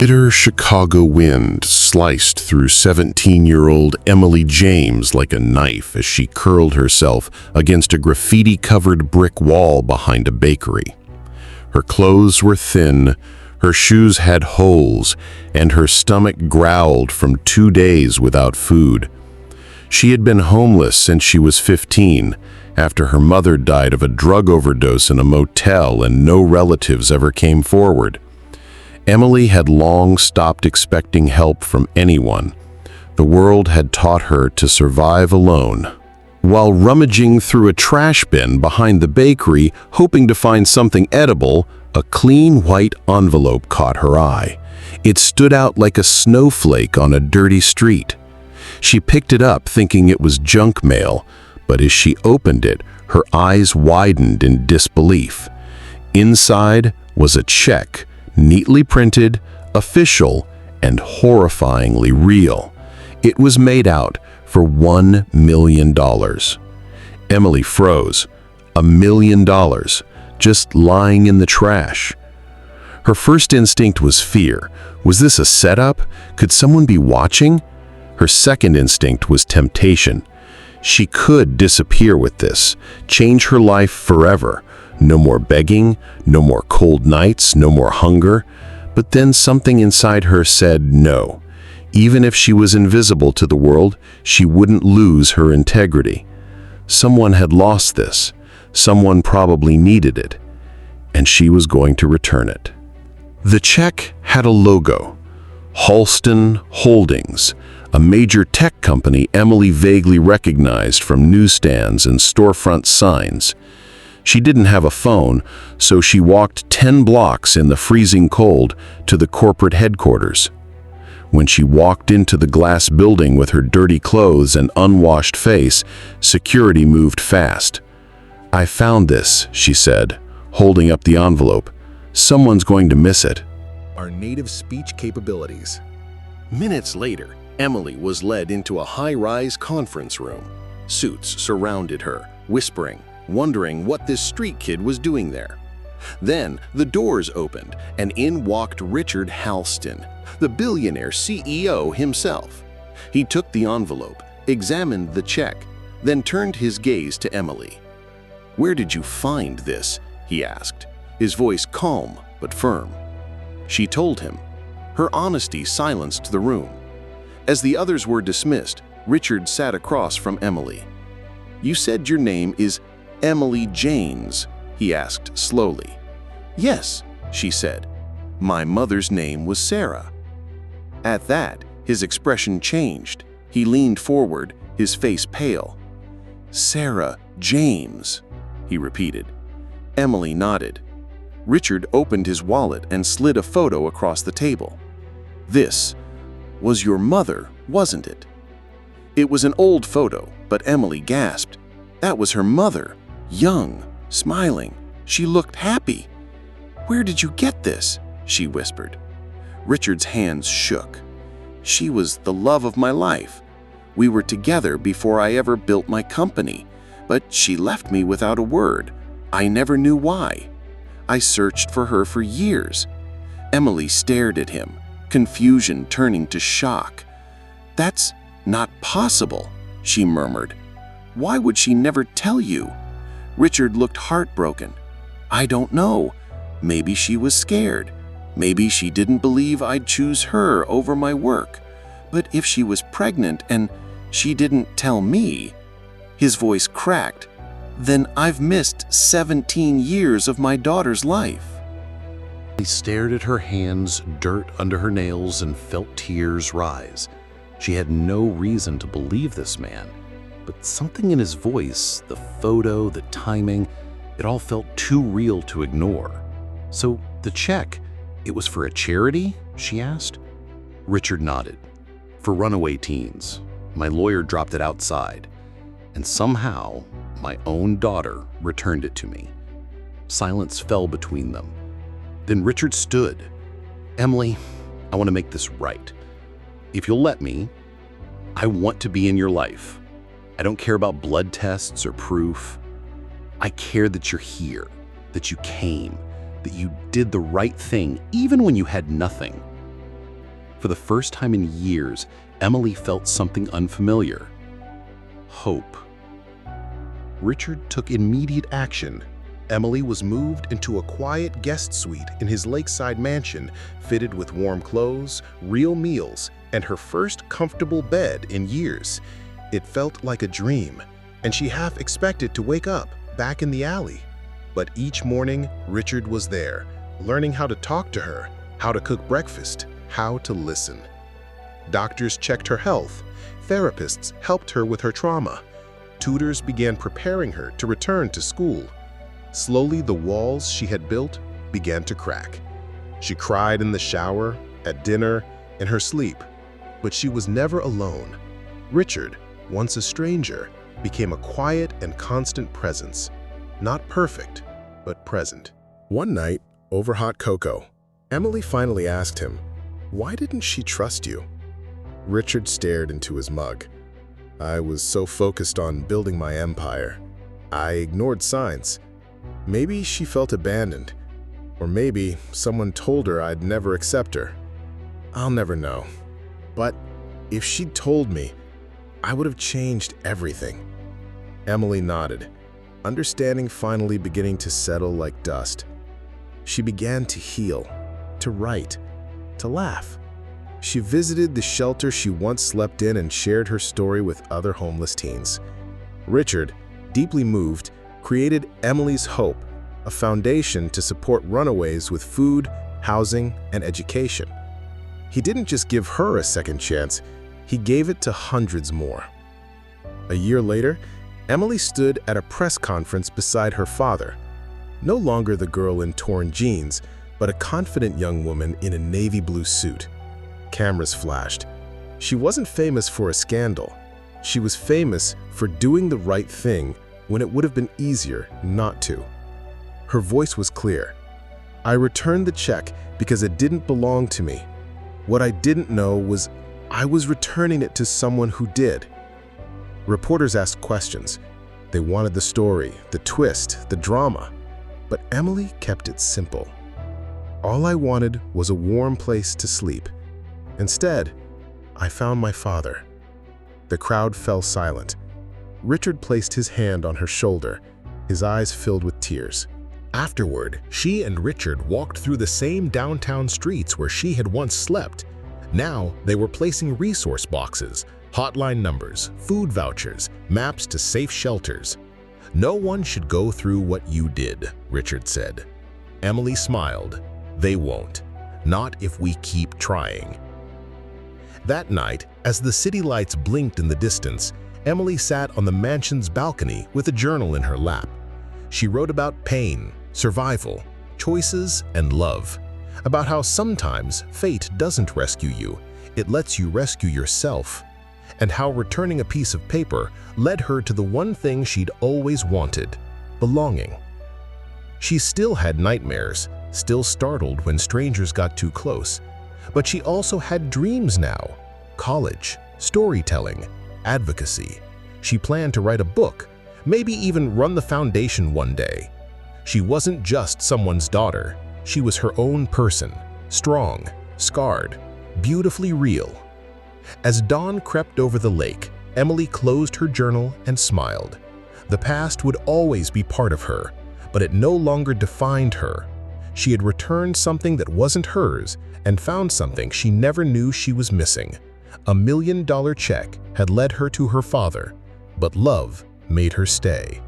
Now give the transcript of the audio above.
Bitter Chicago wind sliced through 17-year-old Emily James like a knife as she curled herself against a graffiti-covered brick wall behind a bakery. Her clothes were thin, her shoes had holes, and her stomach growled from 2 days without food. She had been homeless since she was 15, after her mother died of a drug overdose in a motel and no relatives ever came forward. Emily had long stopped expecting help from anyone. The world had taught her to survive alone. While rummaging through a trash bin behind the bakery, hoping to find something edible, a clean white envelope caught her eye. It stood out like a snowflake on a dirty street. She picked it up thinking it was junk mail, but as she opened it, her eyes widened in disbelief. Inside was a check, neatly printed, official, and horrifyingly real. It was made out for $1 million. Emily froze. $1 million, just lying in the trash. Her first instinct was fear. Was this a setup? Could someone be watching? Her second instinct was temptation. She could disappear with this, change her life forever. No more begging, no more cold nights, no more hunger. But then something inside her said no. Even if she was invisible to the world, she wouldn't lose her integrity. Someone had lost this. Someone probably needed it. And she was going to return it. The check had a logo. Halston Holdings, a major tech company Emily vaguely recognized from newsstands and storefront signs. She didn't have a phone, so she walked 10 blocks in the freezing cold to the corporate headquarters. When she walked into the glass building with her dirty clothes and unwashed face, security moved fast. "I found this," she said, holding up the envelope. "Someone's going to miss it." Our native speech capabilities. Minutes later, Emily was led into a high-rise conference room. Suits surrounded her, whispering, wondering what this street kid was doing there. Then the doors opened, and in walked Richard Halston, the billionaire CEO himself. He took the envelope, examined the check, then turned his gaze to Emily. "Where did you find this?" he asked, his voice calm but firm. She told him. Her honesty silenced the room. As the others were dismissed, Richard sat across from Emily. "You said your name is Emily James," he asked slowly. "Yes," she said. "My mother's name was Sarah." At that, his expression changed. He leaned forward, his face pale. "Sarah James," he repeated. Emily nodded. Richard opened his wallet and slid a photo across the table. "This was your mother, wasn't it?" It was an old photo, but Emily gasped. That was her mother. Young, smiling. She looked happy. "Where did you get this?" she whispered. Richard's hands shook. "She was the love of my life. We were together before I ever built my company, but she left me without a word. I never knew why. I searched for her for years." Emily stared at him, confusion turning to shock. "That's not possible," she murmured. "Why would she never tell you?" Richard looked heartbroken. "I don't know. Maybe she was scared. Maybe she didn't believe I'd choose her over my work. But if she was pregnant and she didn't tell me," his voice cracked, "then I've missed 17 years of my daughter's life." He stared at her hands, dirt under her nails, and felt tears rise. She had no reason to believe this man, but something in his voice, the photo, the timing, it all felt too real to ignore. "So the check, it was for a charity?" she asked. Richard nodded. "For runaway teens. My lawyer dropped it outside, and somehow my own daughter returned it to me." Silence fell between them. Then Richard stood. "Emily, I want to make this right. If you'll let me, I want to be in your life. I don't care about blood tests or proof. I care that you're here, that you came, that you did the right thing even when you had nothing. For the first time in years, Emily felt something unfamiliar. Hope. Richard took immediate action. Emily was moved into a quiet guest suite in his lakeside mansion, fitted with warm clothes, real meals, and her first comfortable bed in years. It felt like a dream, and she half expected to wake up back in the alley. But each morning, Richard was there, learning how to talk to her, how to cook breakfast, how to listen. Doctors checked her health. Therapists helped her with her trauma. Tutors began preparing her to return to school. Slowly, the walls she had built began to crack. She cried in the shower, at dinner, in her sleep. But she was never alone. Richard, once a stranger, became a quiet and constant presence. Not perfect, but present. One night, over hot cocoa, Emily finally asked him, "Why didn't she trust you?" Richard stared into his mug. "I was so focused on building my empire. I ignored signs. Maybe she felt abandoned. Or maybe someone told her I'd never accept her. I'll never know. But if she'd told me, I would have changed everything." Emily nodded, understanding finally beginning to settle like dust. She began to heal, to write, to laugh. She visited the shelter she once slept in and shared her story with other homeless teens. Richard, deeply moved, created Emily's Hope, a foundation to support runaways with food, housing, and education. He didn't just give her a second chance, he gave it to hundreds more. A year later, Emily stood at a press conference beside her father. No longer the girl in torn jeans, but a confident young woman in a navy blue suit. Cameras flashed. She wasn't famous for a scandal. She was famous for doing the right thing when it would have been easier not to. Her voice was clear. "I returned the check because it didn't belong to me. What I didn't know was I was returning it to someone who did." Reporters asked questions. They wanted the story, the twist, the drama. But Emily kept it simple. "All I wanted was a warm place to sleep. Instead, I found my father." The crowd fell silent. Richard placed his hand on her shoulder, his eyes filled with tears. Afterward, she and Richard walked through the same downtown streets where she had once slept. Now, they were placing resource boxes, hotline numbers, food vouchers, maps to safe shelters. "No one should go through what you did," Richard said. Emily smiled. "They won't. Not if we keep trying." That night, as the city lights blinked in the distance, Emily sat on the mansion's balcony with a journal in her lap. She wrote about pain, survival, choices, and love. About how sometimes fate doesn't rescue you, it lets you rescue yourself. And how returning a piece of paper led her to the one thing she'd always wanted: belonging. She still had nightmares, still startled when strangers got too close. But she also had dreams now: college, storytelling, advocacy. She planned to write a book, maybe even run the foundation one day. She wasn't just someone's daughter. She was her own person, strong, scarred, beautifully real. As dawn crept over the lake, Emily closed her journal and smiled. The past would always be part of her, but it no longer defined her. She had returned something that wasn't hers and found something she never knew she was missing. $1 million check had led her to her father, but love made her stay.